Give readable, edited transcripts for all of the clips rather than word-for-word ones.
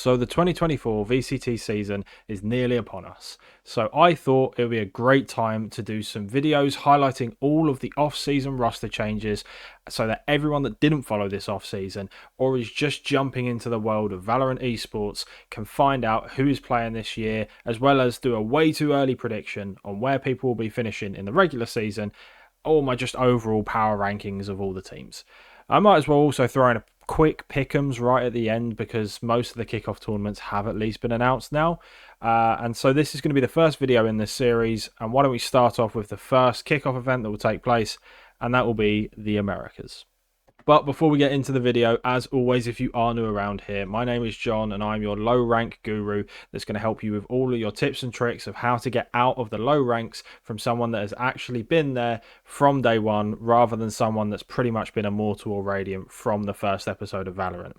So the 2024 VCT season is nearly upon us. So I thought it would be a great time to do some videos highlighting all of the off-season roster changes so that everyone that didn't follow this off-season or is just jumping into the world of Valorant esports can find out who is playing this year, as well as do a way too early prediction on where people will be finishing in the regular season, or my just overall power rankings of all the teams. I might as well also throw in a quick pick'ems right at the end because most of the kickoff tournaments have at least been announced now. And so this is going to be the first video in this series. And why don't we start off with the first kickoff event that will take place, and that will be the Americas. But before we get into the video, as always, if you are new around here, my name is John and I'm your low rank guru that's going to help you with all of your tips and tricks of how to get out of the low ranks from someone that has actually been there from day one, rather than someone that's pretty much been immortal or radiant from the first episode of Valorant.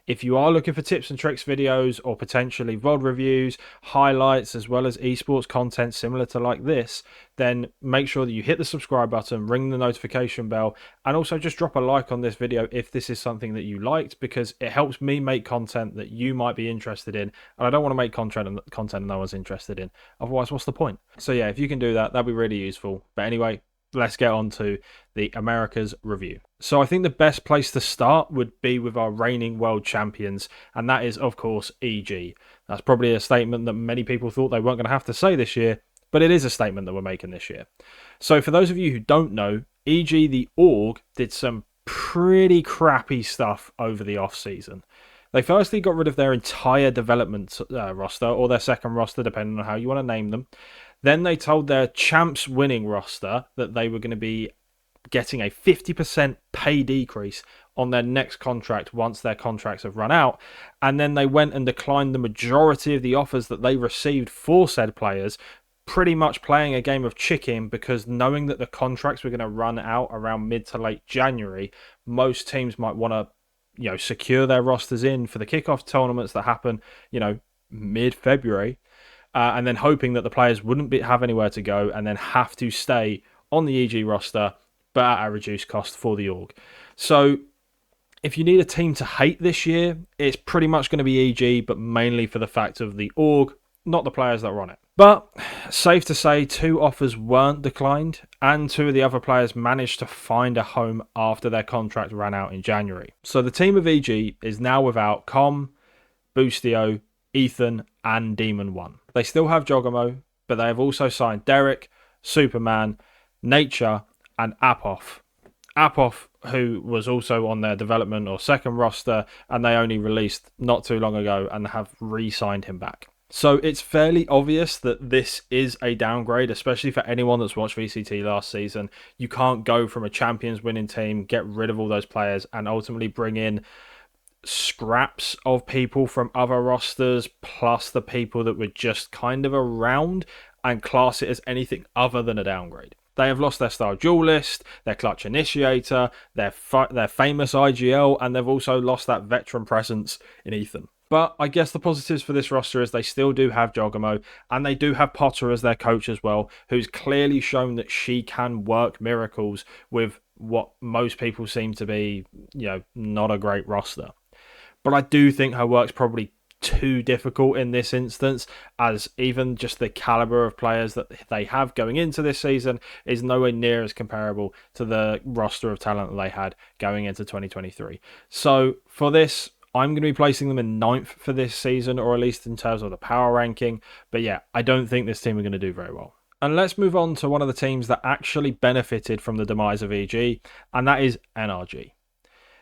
If you are looking for tips and tricks videos or potentially VOD reviews, highlights, as well as esports content similar to like this, then make sure that you hit the subscribe button, ring the notification bell, and also just drop a like on this video if this is something that you liked, because it helps me make content that you might be interested in, and I don't want to make content no one's interested in. Otherwise, what's the point? So yeah, if you can do that, that'd be really useful. But anyway, let's get on to the Americas review. So I think the best place to start would be with our reigning world champions, and that is, of course, EG. That's probably a statement that many people thought they weren't going to have to say this year, but it is a statement that we're making this year. So for those of you who don't know, EG, the org, did some pretty crappy stuff over the off-season. They firstly got rid of their entire development roster, or their second roster, depending on how you want to name them. Then they told their champs winning roster that they were going to be getting a 50% pay decrease on their next contract once their contracts have run out. And then they went and declined the majority of the offers that they received for said players, pretty much playing a game of chicken, because knowing that the contracts were going to run out around mid to late January, most teams might want to, secure their rosters in for the kickoff tournaments that happen, mid-February. And then hoping that the players wouldn't have anywhere to go and then have to stay on the EG roster, but at a reduced cost for the org. So if you need a team to hate this year, it's pretty much going to be EG, but mainly for the fact of the org, not the players that are on it. But safe to say, 2 offers weren't declined, and 2 of the other players managed to find a home after their contract ran out in January. So the team of EG is now without Com, Boostio, Ethan, and Demon 1. They still have Jogamo, but they have also signed Derek, Superman, Nature, and Apoff. Apoff, who was also on their development or second roster, and they only released not too long ago and have re-signed him back. So it's fairly obvious that this is a downgrade, especially for anyone that's watched VCT last season. You can't go from a champions winning team, get rid of all those players, and ultimately bring in scraps of people from other rosters plus the people that were just kind of around and class it as anything other than a downgrade. They have lost their star duelist, their clutch initiator, their famous IGL, and they've also lost that veteran presence in Ethan. But I guess the positives for this roster is they still do have Jogamo, and they do have Potter as their coach as well, who's clearly shown that she can work miracles with what most people seem to be, not a great roster. But I do think her work's probably too difficult in this instance, as even just the caliber of players that they have going into this season is nowhere near as comparable to the roster of talent that they had going into 2023. So for this, I'm going to be placing them in 9th for this season, or at least in terms of the power ranking. But yeah, I don't think this team are going to do very well. And let's move on to one of the teams that actually benefited from the demise of EG, and that is NRG.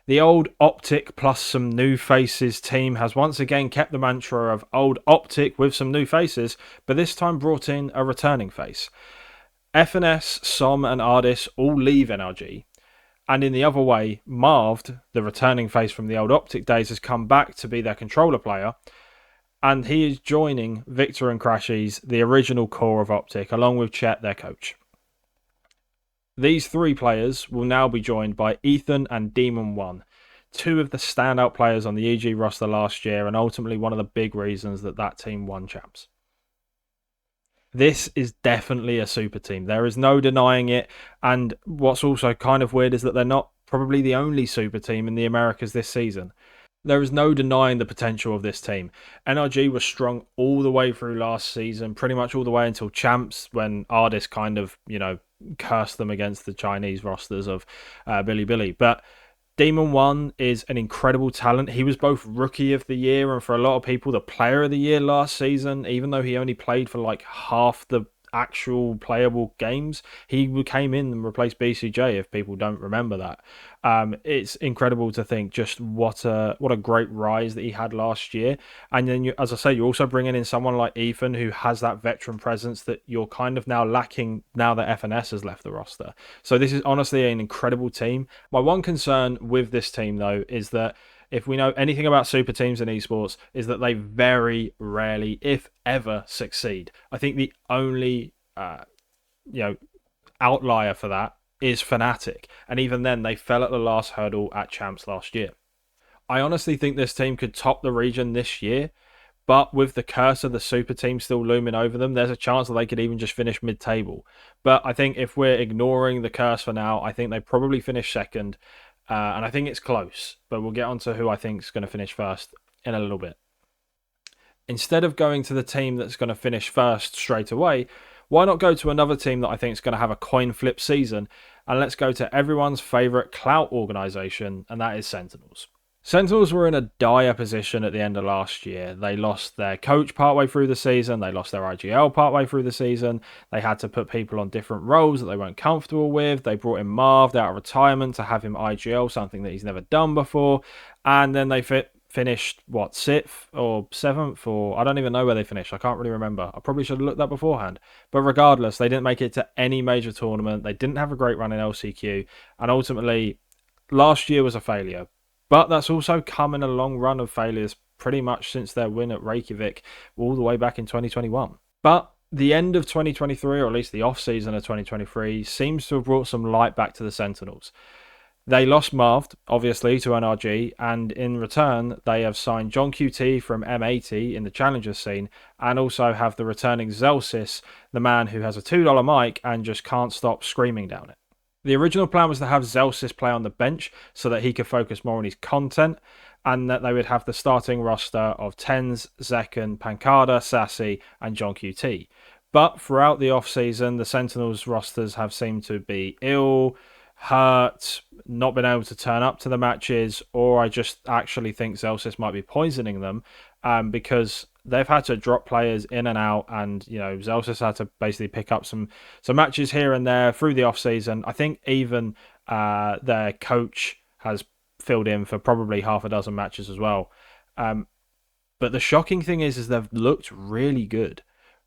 The old Optic plus some new faces team has once again kept the mantra of old Optic with some new faces, but this time brought in a returning face. FNS, Som and Ardis all leave NRG, and in the other way, Marved, the returning face from the old Optic days, has come back to be their controller player, and he is joining Victor and Crashies, the original core of Optic, along with Chet, their coach. These 3 players will now be joined by Ethan and Demon 1, 2 of the standout players on the EG roster last year, and ultimately one of the big reasons that team won champs. This is definitely a super team. There is no denying it, and what's also kind of weird is that they're not probably the only super team in the Americas this season. There is no denying the potential of this team. NRG was strong all the way through last season, pretty much all the way until champs, when Ardis kind of, cursed them against the Chinese rosters of Billy. But Demon One is an incredible talent. He was both Rookie of the Year and, for a lot of people, the Player of the Year last season, even though he only played for like half the actual playable games. He came in and replaced BCJ, if people don't remember that. It's incredible to think just what a great rise that he had last year. And then, as I say, you're also bringing in someone like Ethan, who has that veteran presence that you're kind of now lacking now that FNS has left the roster. So this is honestly an incredible team. My one concern with this team, though, is that if we know anything about super teams in esports, is that they very rarely, if ever, succeed. I think the only outlier for that is Fnatic, and even then they fell at the last hurdle at champs last year. I honestly think this team could top the region this year, but with the curse of the super team still looming over them, there's a chance that they could even just finish mid-table. But I think if we're ignoring the curse for now, I think they probably finish second, and I think it's close. But we'll get on to who I think is going to finish first in a little bit. Instead of going to the team that's going to finish first straight away, why not go to another team that I think is going to have a coin flip season? And let's go to everyone's favourite clout organisation, and that is Sentinels. Sentinels were in a dire position at the end of last year. They lost their coach partway through the season. They lost their IGL partway through the season. They had to put people on different roles that they weren't comfortable with. They brought in Marv out of retirement to have him IGL, something that he's never done before. And then they finished, what, 6th or 7th? Or I don't even know where they finished. I can't really remember. I probably should have looked that beforehand. But regardless, they didn't make it to any major tournament. They didn't have a great run in LCQ. And ultimately, last year was a failure. But that's also come in a long run of failures pretty much since their win at Reykjavik all the way back in 2021. But the end of 2023, or at least the off-season of 2023, seems to have brought some light back to the Sentinels. They lost Marv, obviously, to NRG, and in return, they have signed John QT from M80 in the Challenger scene, and also have the returning Zelsis, the man who has a $2 mic and just can't stop screaming down it. The original plan was to have Zelsis play on the bench so that he could focus more on his content, and that they would have the starting roster of Tens, Zekken, Pancada, Sassy, and John QT. But throughout the off-season, the Sentinels rosters have seemed to be ill, hurt, not been able to turn up to the matches, or I just actually think Zelsis might be poisoning them because they've had to drop players in and out, and Zelsis had to basically pick up some matches here and there through the off season. I think even their coach has filled in for probably half a dozen matches as well. But the shocking thing is they've looked really good.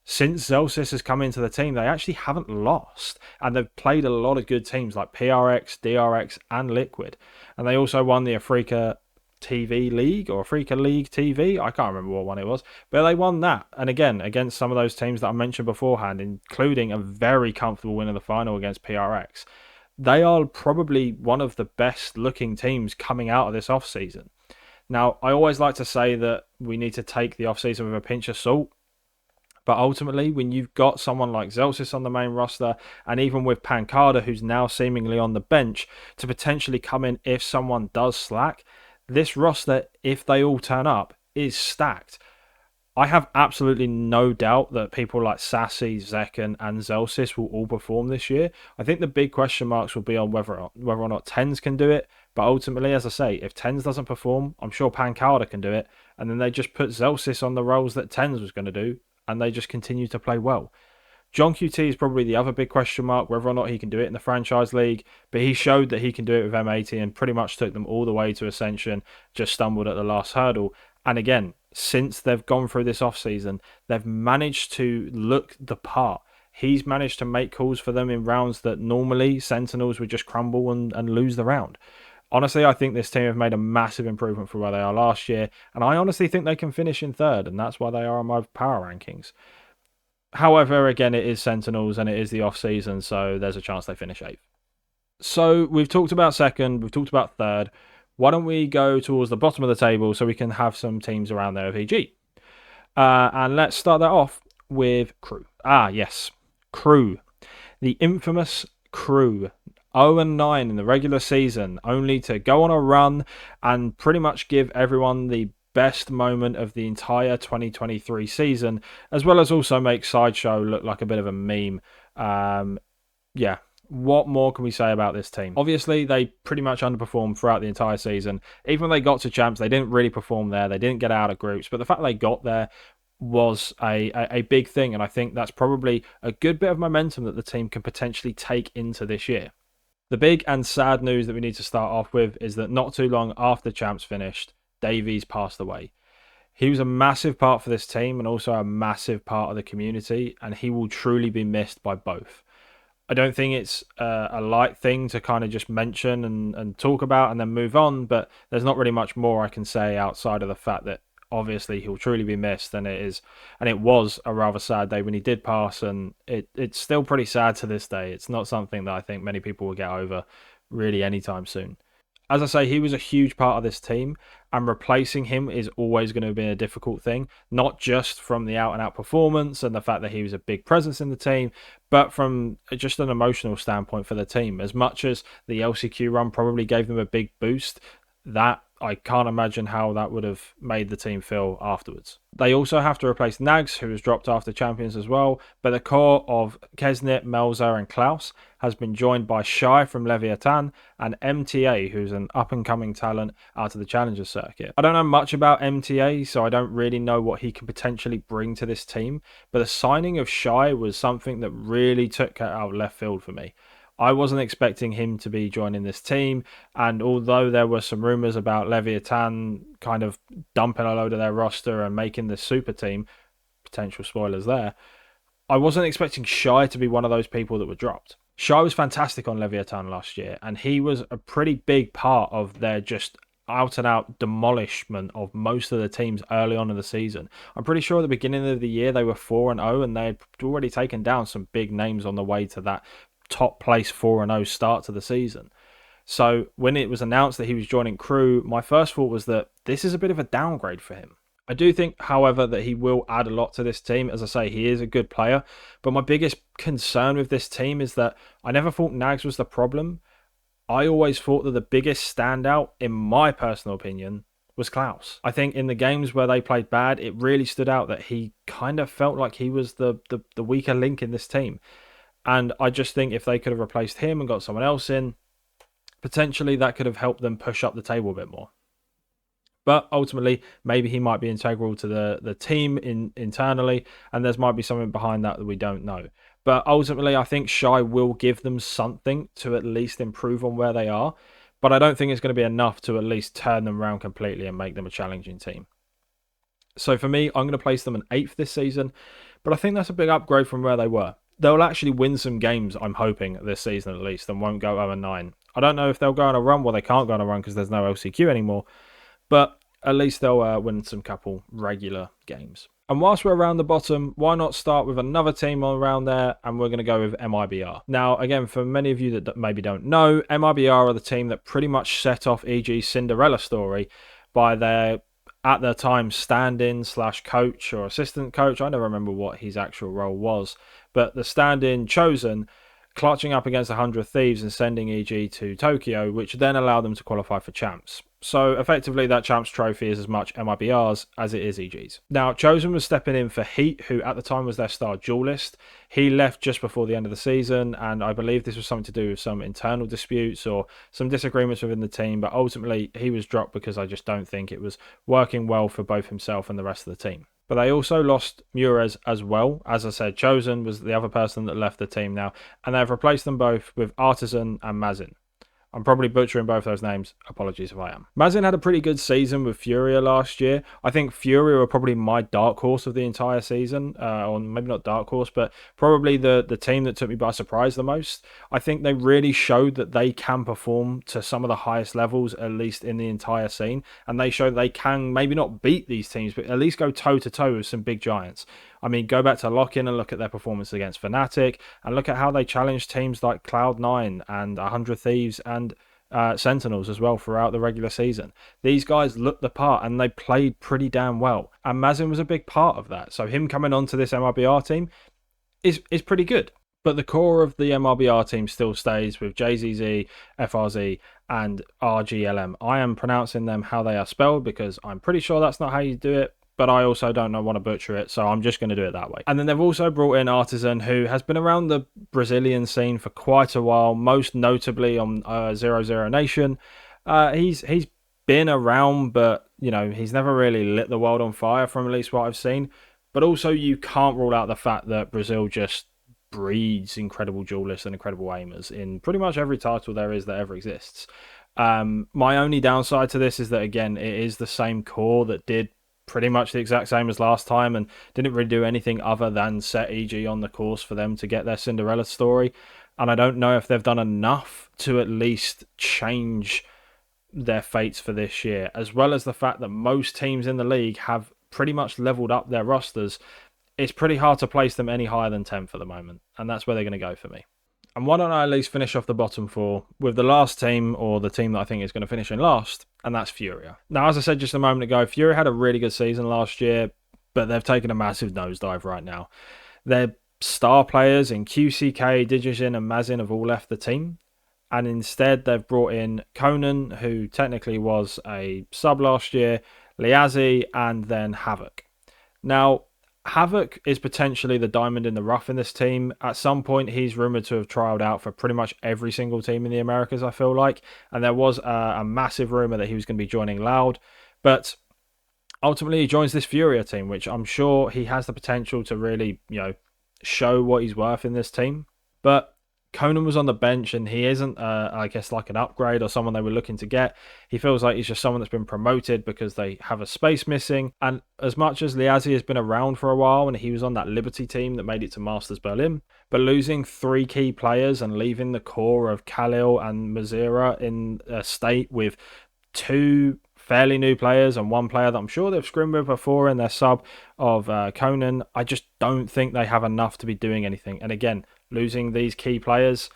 Since Zelsis has come into the team, they actually haven't lost, and they've played a lot of good teams like PRX, DRX, and Liquid. And they also won the Africa TV League or Africa League TV. I can't remember what one it was, but they won that. And again, against some of those teams that I mentioned beforehand, including a very comfortable win in the final against PRX. They are probably one of the best looking teams coming out of this off season. Now, I always like to say that we need to take the off season with a pinch of salt. But ultimately, when you've got someone like Zelsis on the main roster, and even with Pancada, who's now seemingly on the bench, to potentially come in if someone does slack, this roster, if they all turn up, is stacked. I have absolutely no doubt that people like Sassy, Zekken, and Zelsis will all perform this year. I think the big question marks will be on whether or not Tens can do it. But ultimately, as I say, if Tens doesn't perform, I'm sure Pancada can do it. And then they just put Zelsis on the roles that Tens was going to do, and they just continue to play well. John QT is probably the other big question mark, whether or not he can do it in the franchise league, but he showed that he can do it with M80 and pretty much took them all the way to Ascension, just stumbled at the last hurdle. And again, since they've gone through this off-season, they've managed to look the part. He's managed to make calls for them in rounds that normally Sentinels would just crumble and lose the round. Honestly, I think this team have made a massive improvement from where they are last year, and I honestly think they can finish in third, and that's why they are on my power rankings. However, again, it is Sentinels and it is the off-season, so there's a chance they finish 8th. So we've talked about second, we've talked about third. Why don't we go towards the bottom of the table so we can have some teams around there of EG? And let's start that off with Crew. Ah, yes, Crew. The infamous Crew. 0-9 in the regular season, only to go on a run and pretty much give everyone the best moment of the entire 2023 season, as well as also make Sideshow look like a bit of a meme. Yeah, what more can we say about this team? Obviously, they pretty much underperformed throughout the entire season. Even when they got to champs, they didn't really perform there. They didn't get out of groups, but the fact they got there was a big thing, and I think that's probably a good bit of momentum that the team can potentially take into this year. The big and sad news that we need to start off with is that not too long after champs finished, Davies passed away. He was a massive part for this team and also a massive part of the community, and he will truly be missed by both. I don't think it's a light thing to kind of just mention and talk about and then move on, but there's not really much more I can say outside of the fact that obviously he'll truly be missed, and it was a rather sad day when he did pass, and it's still pretty sad to this day. It's not something that I think many people will get over really anytime soon. As I say, he was a huge part of this team, and replacing him is always going to be a difficult thing, not just from the out-and-out performance and the fact that he was a big presence in the team, but from just an emotional standpoint for the team. As much as the LCQ run probably gave them a big boost, that I can't imagine how that would have made the team feel afterwards. They also have to replace Nags, who was dropped after Champions as well, but the core of Kesnit, Melzer and Klaus has been joined by Shai from Leviathan and MTA, who's an up-and-coming talent out of the Challenger circuit. I don't know much about MTA, so I don't really know what he can potentially bring to this team, but the signing of Shai was something that really took it out of left field for me. I wasn't expecting him to be joining this team, and although there were some rumours about Leviathan kind of dumping a load of their roster and making the super team, potential spoilers there, I wasn't expecting Shai to be one of those people that were dropped. Shai was fantastic on Leviathan last year, and he was a pretty big part of their just out-and-out demolishment of most of the teams early on in the season. I'm pretty sure at the beginning of the year they were 4-0, and they had already taken down some big names on the way to that top place 4-0 start to the season. So when it was announced that he was joining Crew, my first thought was that this is a bit of a downgrade for him. I do think, however, that he will add a lot to this team. As I say, he is a good player, but my biggest concern with this team is that I never thought Nags was the problem. I always thought that the biggest standout, in my personal opinion, was Klaus. I think in the games where they played bad, it really stood out that he kind of felt like he was the weaker link in this team. And I just think if they could have replaced him and got someone else in, potentially that could have helped them push up the table a bit more. But ultimately, maybe he might be integral to the team internally, and there might be something behind that we don't know. But ultimately, I think Shai will give them something to at least improve on where they are. But I don't think it's going to be enough to at least turn them around completely and make them a challenging team. So for me, I'm going to place them an 8th this season, but I think that's a big upgrade from where they were. They'll actually win some games, I'm hoping, this season at least, and won't go 0-9. I don't know if they'll go on a run. Well, they can't go on a run because there's no LCQ anymore, but at least they'll win some couple regular games. And whilst we're around the bottom, why not start with another team around there, and we're going to go with MIBR. Now, again, for many of you that maybe don't know, MIBR are the team that pretty much set off EG's Cinderella story by their, at the time, stand-in / coach or assistant coach. I never remember what his actual role was, but the stand-in chosen, clutching up against 100 Thieves and sending EG to Tokyo, which then allowed them to qualify for champs. So effectively that champs trophy is as much MIBR's as it is EG's. Now, Chosen was stepping in for Heat, who at the time was their star duelist. He left just before the end of the season, and I believe this was something to do with some internal disputes or some disagreements within the team, but ultimately he was dropped because I just don't think it was working well for both himself and the rest of the team. But they also lost Mures as well. As I said, Chosen was the other person that left the team now, and they've replaced them both with Artisan and Mazin. I'm probably butchering both those names. Apologies if I am. Mazin had a pretty good season with Furia last year. I think Furia were probably my dark horse of the entire season. Or maybe not dark horse, but probably the team that took me by surprise the most. I think they really showed that they can perform to some of the highest levels, at least in the entire scene. And they showed they can maybe not beat these teams, but at least go toe-to-toe with some big giants. I mean, go back to Lock-In and look at their performance against Fnatic, and look at how they challenged teams like Cloud9 and 100 Thieves and Sentinels as well throughout the regular season. These guys looked the part and they played pretty damn well. And Mazin was a big part of that. So him coming onto this MIBR team is pretty good. But the core of the MRBR team still stays with JZZ, FRZ, and RGLM. I am pronouncing them how they are spelled because I'm pretty sure that's not how you do it, but I also don't want to butcher it, so I'm just going to do it that way. And then they've also brought in Artisan, who has been around the Brazilian scene for quite a while, most notably on 00 Nation. He's been around, but he's never really lit the world on fire from at least what I've seen. But also, you can't rule out the fact that Brazil just breeds incredible duelists and incredible aimers in pretty much every title there is that ever exists. My only downside to this is that, again, it is the same core that did pretty much the exact same as last time and didn't really do anything other than set EG on the course for them to get their Cinderella story. And I don't know if they've done enough to at least change their fates for this year, as well as the fact that most teams in the league have pretty much leveled up their rosters. It's pretty hard to place them any higher than 10th at the moment, and that's where they're going to go for me. And why don't I at least finish off the bottom four with the last team, or the team that I think is going to finish in last, and that's Furia. Now, as I said just a moment ago, Furia had a really good season last year, but they've taken a massive nosedive right now. Their star players in QCK, Digijin, and Mazin have all left the team, and instead they've brought in Conan, who technically was a sub last year, Liazzi, and then Havoc. Now, Havoc is potentially the diamond in the rough in this team. At some point, he's rumoured to have trialled out for pretty much every single team in the Americas, I feel like. And there was a massive rumour that he was going to be joining Loud. But ultimately, he joins this Furia team, which I'm sure he has the potential to really, show what he's worth in this team. But Conan was on the bench, and he isn't, I guess, like an upgrade or someone they were looking to get. He feels like he's just someone that's been promoted because they have a space missing. And as much as Liazzi has been around for a while, and he was on that Liberty team that made it to Masters Berlin, but losing 3 key players and leaving the core of Khalil and Mazira in a state with 2 fairly new players and 1 player that I'm sure they've scrimmed with before in their sub of Conan, I just don't think they have enough to be doing anything. And again, losing these key players,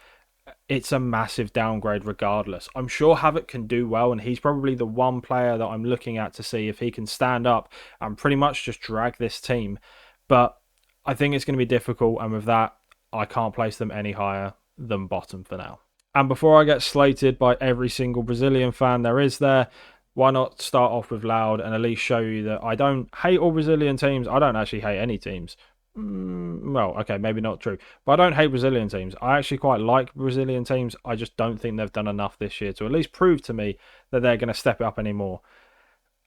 it's a massive downgrade regardless. I'm sure Havoc can do well, and he's probably the one player that I'm looking at to see if he can stand up and pretty much just drag this team. But I think it's going to be difficult, and with that, I can't place them any higher than bottom for now. And before I get slated by every single Brazilian fan there is there, why not start off with Loud and at least show you that I don't hate all Brazilian teams. I don't actually hate any teams. Well, okay, maybe not true. But I don't hate Brazilian teams. I actually quite like Brazilian teams. I just don't think they've done enough this year to at least prove to me that they're going to step it up anymore.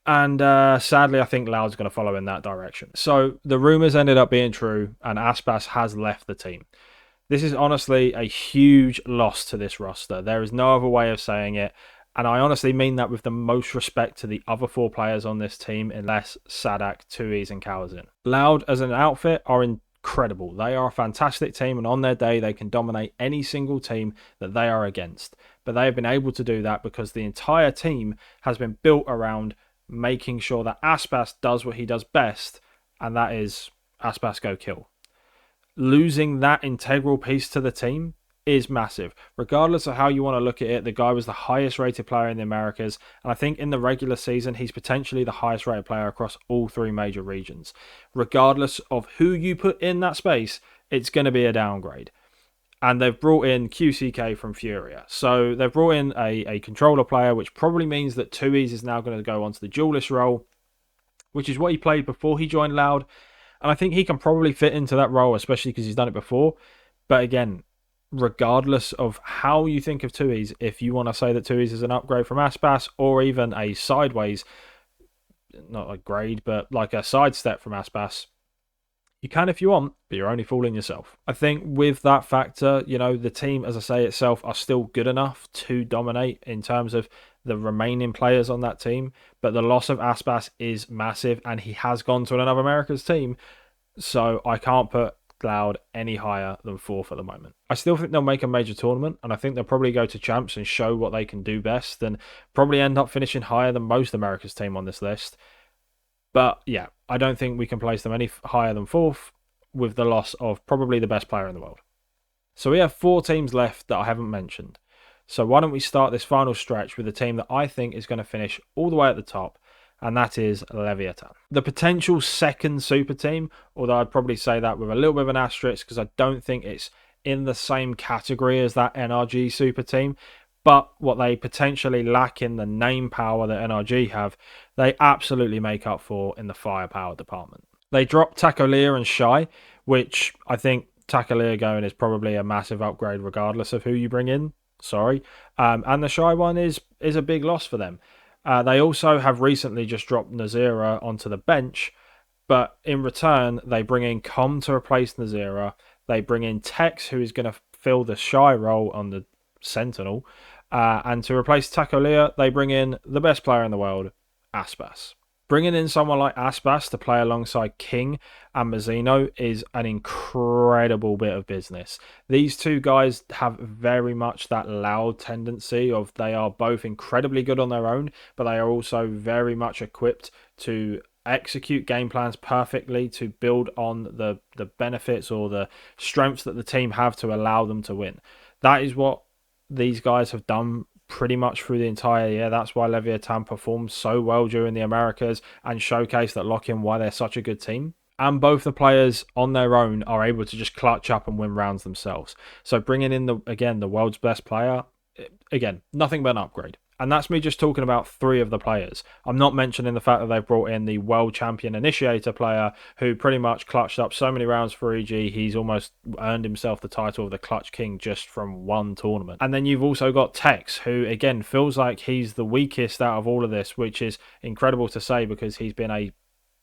And sadly, I think Loud's going to follow in that direction. So the rumours ended up being true, and Aspas has left the team. This is honestly a huge loss to this roster. There is no other way of saying it. And I honestly mean that with the most respect to the other 4 players on this team, unless Sadak, Tui's, and Kawazin. Loud as an outfit are incredible. They are a fantastic team, and on their day, they can dominate any single team that they are against. But they have been able to do that because the entire team has been built around making sure that Aspas does what he does best, and that is Aspas go kill. Losing that integral piece to the team is massive. Regardless of how you want to look at it, the guy was the highest rated player in the Americas, and I think in the regular season he's potentially the highest rated player across all 3 major regions. Regardless of who you put in that space, it's going to be a downgrade. And they've brought in QCK from Furia. So they've brought in a controller player, which probably means that Tui's is now going to go onto the duelist role, which is what he played before he joined Loud. And I think he can probably fit into that role, especially because he's done it before. But again, regardless of how you think of Tui's, if you want to say that Tui's is an upgrade from Aspas, or even a sideways, not a grade, but like a sidestep from Aspas, you can if you want, but you're only fooling yourself. I think with that factor, the team, as I say itself, are still good enough to dominate in terms of the remaining players on that team, but the loss of Aspas is massive, and he has gone to another America's team, so I can't put Loud any higher than 4th at the moment. I still think they'll make a major tournament, and I think they'll probably go to champs and show what they can do best, and probably end up finishing higher than most America's team on this list. But yeah, I don't think we can place them any higher than 4th with the loss of probably the best player in the world. So we have 4 teams left that I haven't mentioned. So why don't we start this final stretch with a team that I think is going to finish all the way at the top, and that is Leviathan. The potential second super team, although I'd probably say that with a little bit of an asterisk because I don't think it's in the same category as that NRG super team. But what they potentially lack in the name power that NRG have, they absolutely make up for in the firepower department. They dropped Takolia and Shy, which I think Takolia going is probably a massive upgrade regardless of who you bring in. Sorry. And the Shy one is a big loss for them. They also have recently just dropped Nazira onto the bench, but in return, they bring in Com to replace Nazira. They bring in Tex, who is going to fill the Shy role on the Sentinel. And to replace Takolia, they bring in the best player in the world, Aspas. Bringing in someone like Aspas to play alongside King and Mazzino is an incredible bit of business. These two guys have very much that loud tendency of they are both incredibly good on their own, but they are also very much equipped to execute game plans perfectly to build on the benefits or the strengths that the team have to allow them to win. That is what these guys have done pretty much through the entire year. That's why Leviathan performed so well during the Americas and showcased that lock-in why they're such a good team. And both the players on their own are able to just clutch up and win rounds themselves. So bringing in the world's best player, again, nothing but an upgrade. And that's me just talking about 3 of the players. I'm not mentioning the fact that they've brought in the world champion initiator player who pretty much clutched up so many rounds for EG. He's almost earned himself the title of the Clutch King just from one tournament. And then you've also got Tex, who again feels like he's the weakest out of all of this, which is incredible to say because he's been a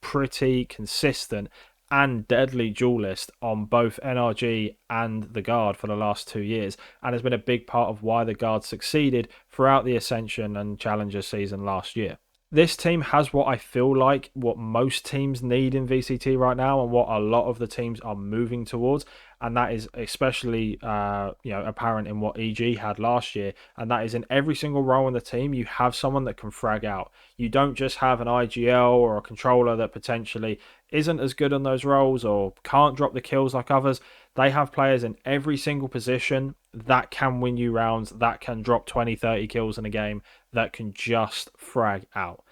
pretty consistent and deadly duelist on both NRG and the Guard for the last 2 years, and has been a big part of why the Guard succeeded throughout the Ascension and Challenger season last year. This team has what I feel like what most teams need in VCT right now and what a lot of the teams are moving towards, and that is especially apparent in what EG had last year, and that is in every single role in the team you have someone that can frag out. You don't just have an IGL or a controller that potentially isn't as good on those roles or can't drop the kills like others. They have players in every single position that can win you rounds, that can drop 20, 30 kills in a game, that can just frag out.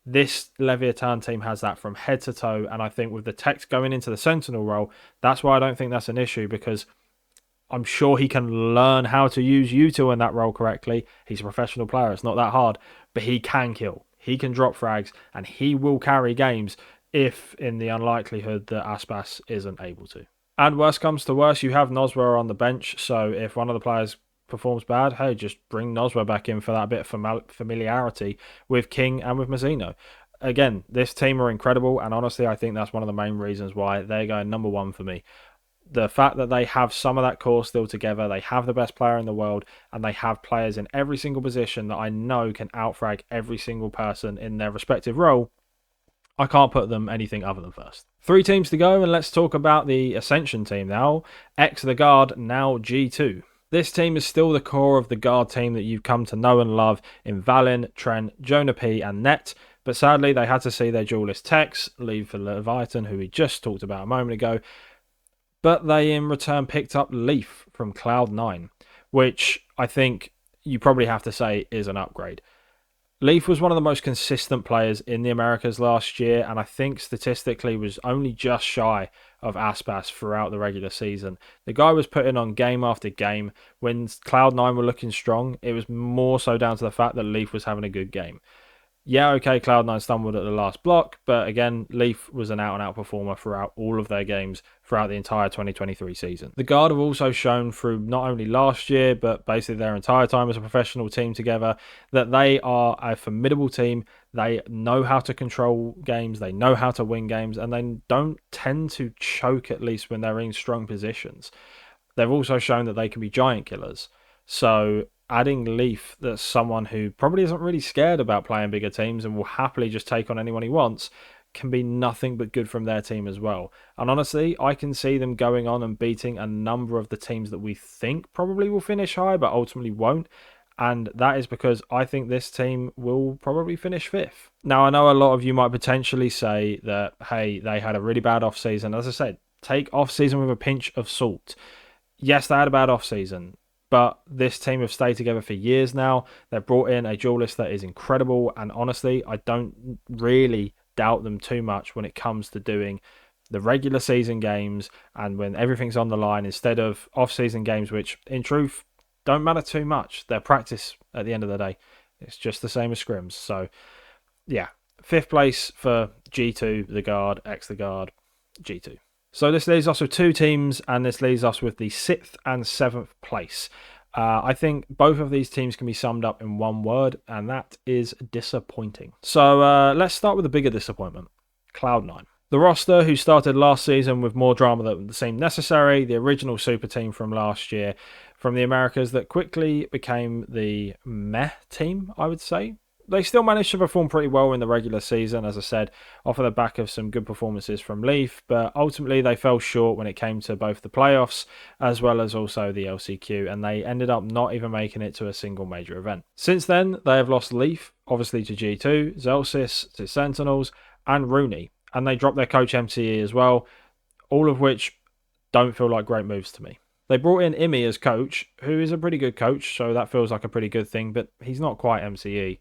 This Leviathan team has that from head to toe, and I think with the Tex going into the Sentinel role, that's why I don't think that's an issue, because I'm sure he can learn how to use U2 in that role correctly. He's a professional player, it's not that hard, but he can kill, he can drop frags, and he will carry games if in the unlikelihood that Aspas isn't able to. And worst comes to worst, you have Noswa on the bench, so if one of the players performs bad, hey, just bring Noswa back in for that bit of familiarity with King and with Mazzino. Again, this team are incredible, and honestly, I think that's one of the main reasons why they're going number 1 for me. The fact that they have some of that core still together, they have the best player in the world, and they have players in every single position that I know can outfrag every single person in their respective role, I can't put them anything other than first. 3 teams to go, and let's talk about the Ascension team now. X the Guard, now G2. This team is still the core of the Guard team that you've come to know and love in Valen, Trent, Jonah P and Net, but sadly they had to see their duelist Tex leave for Leviathan, who we just talked about a moment ago, but they in return picked up Leaf from Cloud9, which I think you probably have to say is an upgrade. Leaf was one of the most consistent players in the Americas last year, and I think statistically was only just shy of Aspas throughout the regular season. The guy was putting on game after game. When Cloud9 were looking strong, it was more so down to the fact that Leaf was having a good game. Yeah, okay, Cloud9 stumbled at the last block, but again, Leaf was an out-and-out performer throughout all of their games throughout the entire 2023 season. The Guard have also shown through not only last year, but basically their entire time as a professional team together, that they are a formidable team. They know how to control games, they know how to win games, and they don't tend to choke, at least when they're in strong positions. They've also shown that they can be giant killers. So adding Leaf, that's someone who probably isn't really scared about playing bigger teams and will happily just take on anyone he wants, can be nothing but good from their team as well. And honestly, I can see them going on and beating a number of the teams that we think probably will finish high, but ultimately won't. And that is because I think this team will probably finish 5th. Now, I know a lot of you might potentially say that, hey, they had a really bad off-season. As I said, take off-season with a pinch of salt. Yes, they had a bad off-season, but this team have stayed together for years now. They've brought in a duelist that is incredible, and honestly, I don't really doubt them too much when it comes to doing the regular season games and when everything's on the line instead of off-season games, which in truth don't matter too much. They're practice at the end of the day. It's just the same as scrims. So yeah, 5th place for G2, the guard, the guard, G2. So this leaves us with 2 teams, and this leaves us with the 6th and 7th place. I think both of these teams can be summed up in one word, and that is disappointing. So let's start with the bigger disappointment, Cloud9. The roster, who started last season with more drama than seemed necessary, the original super team from last year from the Americas that quickly became the meh team, I would say. They still managed to perform pretty well in the regular season, as I said, off of the back of some good performances from Leaf, but ultimately they fell short when it came to both the playoffs as well as also the LCQ, and they ended up not even making it to a single major event. Since then, they have lost Leaf, obviously to G2, Zelsis to Sentinels, and Rooney, and they dropped their coach MCE as well, all of which don't feel like great moves to me. They brought in Imi as coach, who is a pretty good coach, so that feels like a pretty good thing, but he's not quite MCE.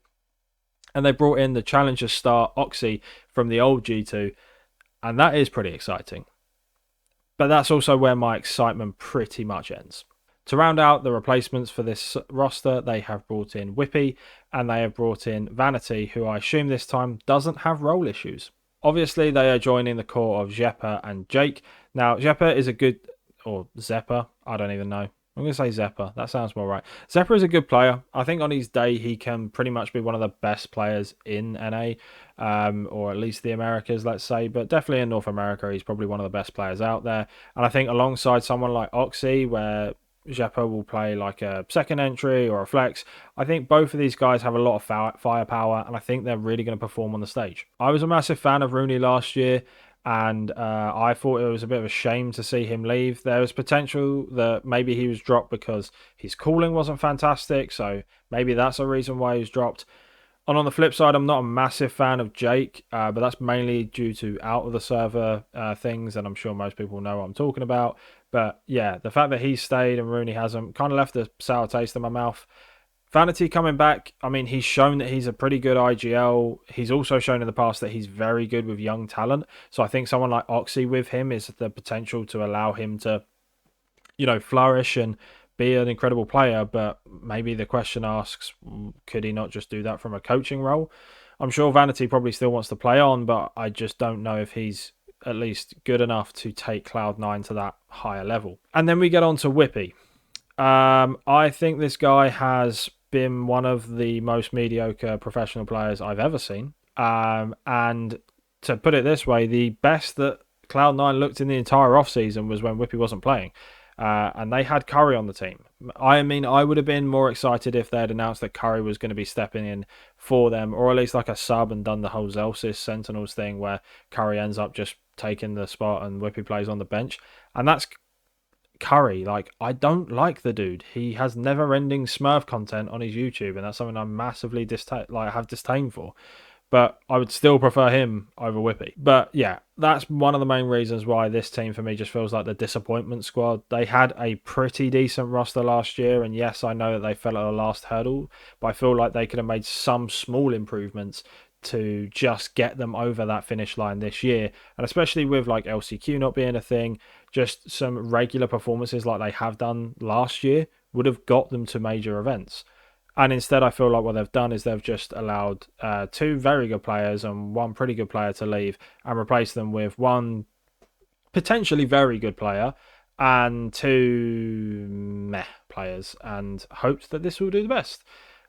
And they brought in the challenger star Oxy from the old G2, and that is pretty exciting. But that's also where my excitement pretty much ends. To round out the replacements for this roster, they have brought in Whippy, and they have brought in Vanity, who I assume this time doesn't have role issues. Obviously, they are joining the core of Zeppa and Jake. Now, Zeppa is a good... or Zeppa, I don't even know. I'm going to say Zeppa. That sounds more right. Zeppa is a good player. I think on his day, he can pretty much be one of the best players in NA, or at least the Americas, let's say. But definitely in North America, he's probably one of the best players out there. And I think alongside someone like Oxy, where Zeppa will play like a second entry or a flex, I think both of these guys have a lot of firepower, and I think they're really going to perform on the stage. I was a massive fan of Rooney last year, and I thought it was a bit of a shame to see him leave. There was potential that maybe he was dropped because his calling wasn't fantastic, so maybe that's a reason why he was dropped. And on the flip side, I'm not a massive fan of Jake, but that's mainly due to out of the server things, and I'm sure most people know what I'm talking about. But yeah, the fact that he stayed and Rooney hasn't kind of left a sour taste in my mouth. Vanity coming back, I mean, he's shown that he's a pretty good IGL. He's also shown in the past that he's very good with young talent. So I think someone like Oxy with him is the potential to allow him to, flourish and be an incredible player. But maybe the question asks, could he not just do that from a coaching role? I'm sure Vanity probably still wants to play on, but I just don't know if he's at least good enough to take Cloud9 to that higher level. And then we get on to Whippy. I think this guy has been one of the most mediocre professional players I've ever seen. And to put it this way, the best that Cloud9 looked in the entire offseason was when Whippy wasn't playing. And they had Curry on the team. I mean, I would have been more excited if they had announced that Curry was going to be stepping in for them, or at least like a sub, and done the whole Zelsis Sentinels thing where Curry ends up just taking the spot and Whippy plays on the bench. And that's Curry. Like, I don't like the dude. He has never-ending Smurf content on his YouTube, and that's something I'm massively have disdain for. But I would still prefer him over Whippy. But yeah, that's one of the main reasons why this team for me just feels like the disappointment squad. They had a pretty decent roster last year, and yes, I know that they fell at the last hurdle, but I feel like they could have made some small improvements to just get them over that finish line this year. And especially with like LCQ not being a thing, just some regular performances like they have done last year would have got them to major events. And instead, I feel like what they've done is they've just allowed 2 very good players and 1 pretty good player to leave and replace them with 1 potentially very good player and 2 meh players, and hoped that this will do the best.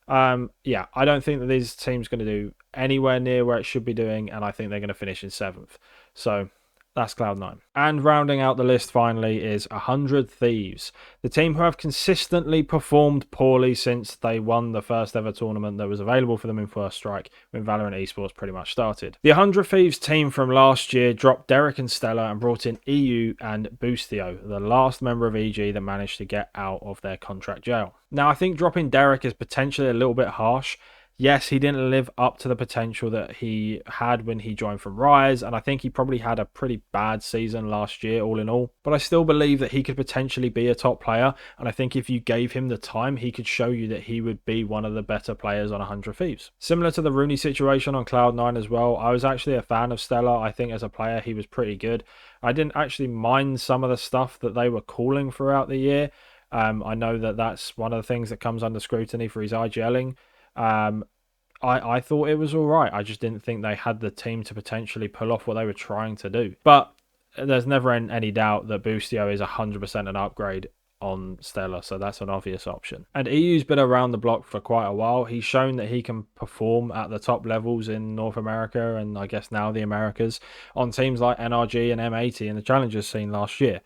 Yeah, I don't think that this team's going to do anywhere near where it should be doing, and I think they're going to finish in 7th. So that's Cloud9. And rounding out the list finally is 100 Thieves, the team who have consistently performed poorly since they won the first ever tournament that was available for them in First Strike when Valorant Esports pretty much started. The 100 Thieves team from last year dropped Derek and Stella and brought in EU and Boostio, the last member of EG that managed to get out of their contract jail. Now, I think dropping Derek is potentially a little bit harsh. Yes, he didn't live up to the potential that he had when he joined from Rise, and I think he probably had a pretty bad season last year, all in all. But I still believe that he could potentially be a top player, and I think if you gave him the time, he could show you that he would be one of the better players on 100 Thieves. Similar to the Rooney situation on Cloud9 as well, I was actually a fan of Stella. I think as a player, he was pretty good. I didn't actually mind some of the stuff that they were calling throughout the year. I know that that's one of the things that comes under scrutiny for his IGLing. I thought it was all right. I just didn't think they had the team to potentially pull off what they were trying to do. But there's never any doubt that Boostio is 100% an upgrade on Stella, so that's an obvious option. And EU's been around the block for quite a while. He's shown that he can perform at the top levels in North America and I guess now the Americas on teams like NRG and M80 in the Challengers scene last year.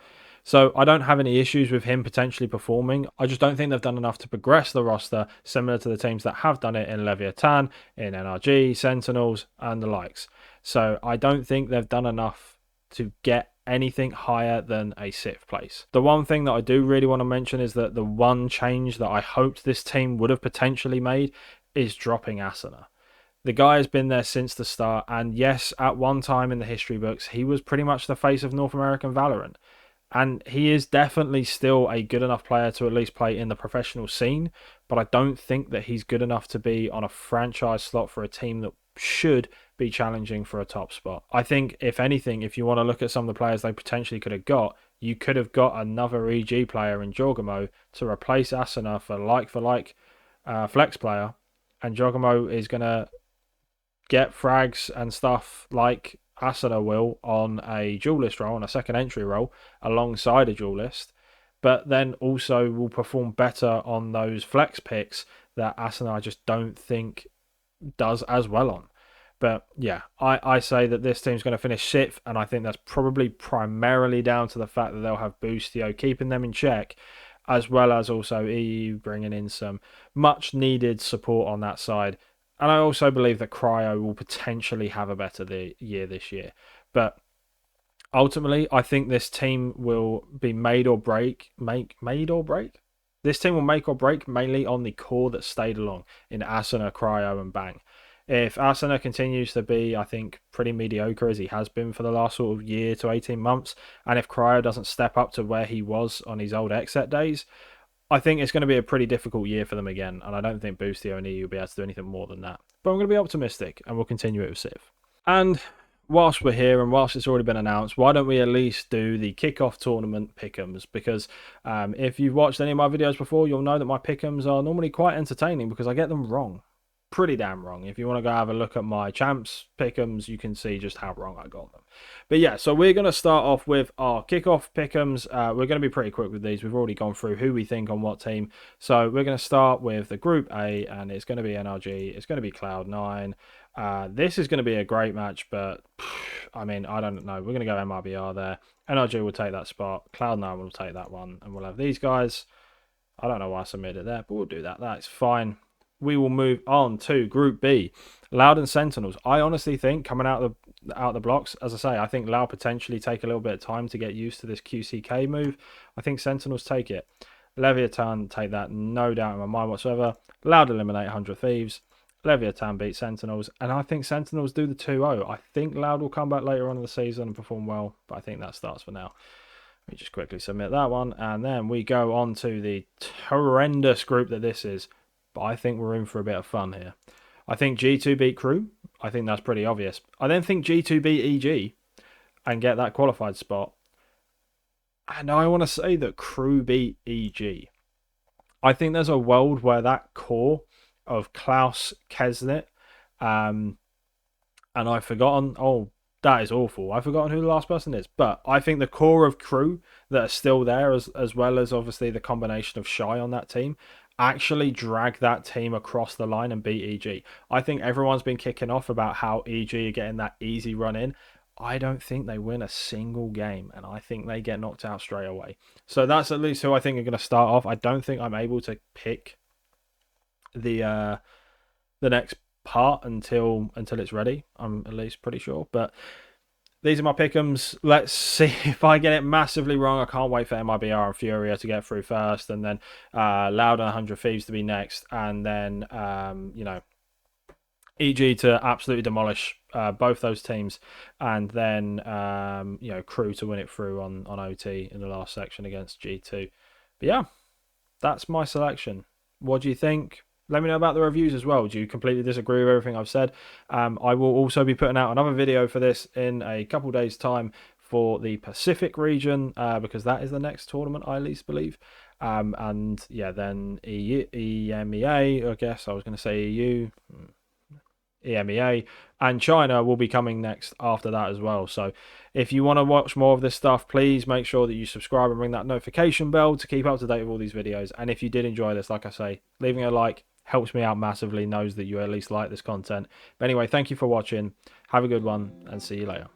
So I don't have any issues with him potentially performing. I just don't think they've done enough to progress the roster, similar to the teams that have done it in Leviathan, in NRG, Sentinels, and the likes. So I don't think they've done enough to get anything higher than a 6th place. The one thing that I do really want to mention is that the one change that I hoped this team would have potentially made is dropping Asuna. The guy has been there since the start, and yes, at one time in the history books, he was pretty much the face of North American Valorant. And he is definitely still a good enough player to at least play in the professional scene, but I don't think that he's good enough to be on a franchise slot for a team that should be challenging for a top spot. I think, if anything, if you want to look at some of the players they potentially could have got, you could have got another EG player in Jorgamo to replace Asuna for like flex player, and Jorgamo is going to get frags and stuff like Asuna will on a duelist role, on a second entry role, alongside a duelist, but then also will perform better on those flex picks that Asuna I just don't think does as well on. But yeah, I say that this team's going to finish 6th, and I think that's probably primarily down to the fact that they'll have Boostio keeping them in check, as well as also EU bringing in some much needed support on that side. And I also believe that Cryo will potentially have a better year this year. But ultimately, I think this team will be made or break. This team will make or break mainly on the core that stayed along in Asuna, Cryo, and Bang. If Asuna continues to be, I think, pretty mediocre as he has been for the last sort of year to 18 months, and if Cryo doesn't step up to where he was on his old Exet days, I think it's going to be a pretty difficult year for them again, and I don't think Boostio and EU will be able to do anything more than that. But I'm going to be optimistic, and we'll continue it with Civ. And whilst we're here, and whilst it's already been announced, why don't we at least do the kickoff tournament pick'ems? Because if you've watched any of my videos before, you'll know that my pick'ems are normally quite entertaining because I get them wrong. Pretty damn wrong. If you want to go have a look at my champs pick'ems, you can see just how wrong I got them. But yeah, so we're going to start off with our kickoff pick'ems. We're going to be pretty quick with these. We've already gone through who we think on what team. So we're going to start with the Group A, and it's going to be NRG. It's going to be Cloud9. This is going to be a great match, but I mean, I don't know. We're going to go MRBR there. NRG will take that spot. Cloud9 will take that one, and we'll have these guys. I don't know why I submitted it there, but we'll do that. That's fine. We will move on to Group B, Loud and Sentinels. I honestly think coming out the blocks, as I say, I think Loud potentially take a little bit of time to get used to this QCK move. I think Sentinels take it. Leviathan take that, no doubt in my mind whatsoever. Loud eliminate 100 Thieves. Leviathan beat Sentinels, and I think Sentinels do the 2-0. I think Loud will come back later on in the season and perform well, but I think that starts for now. Let me just quickly submit that one, and then we go on to the horrendous group that this is. But I think we're in for a bit of fun here. I think G2 beat Crew. I think that's pretty obvious. I then think G2 beat EG and get that qualified spot. And I want to say that Crew beat EG. I think there's a world where that core of Klaus Kesnet, and I've forgotten, oh, that is awful. I've forgotten who the last person is. But I think the core of Crew that are still there, as well as obviously the combination of Shy on that team, actually drag that team across the line and beat EG. I think everyone's been kicking off about how EG are getting that easy run in. I don't think they win a single game, and I think they get knocked out straight away. So that's at least who I think are going to start off. I don't think I'm able to pick the next part until it's ready. I'm at least pretty sure, but these are my pick'ems. Let's see if I get it massively wrong. I can't wait for MIBR and Furia to get through first, and then Loud and 100 Thieves to be next, and then EG to absolutely demolish both those teams, and then Crew to win it through on OT in the last section against G2. But yeah, that's my selection. What do you think? Let me know about the reviews as well. Do you completely disagree with everything I've said? I will also be putting out another video for this in a couple days' time for the Pacific region, because that is the next tournament, I at least believe. And yeah, then EMEA, I guess I was going to say EU. EMEA and China will be coming next after that as well. So if you want to watch more of this stuff, please make sure that you subscribe and ring that notification bell to keep up to date with all these videos. And if you did enjoy this, like I say, leaving a like helps me out massively, knows that you at least like this content. But anyway, thank you for watching. Have a good one and see you later.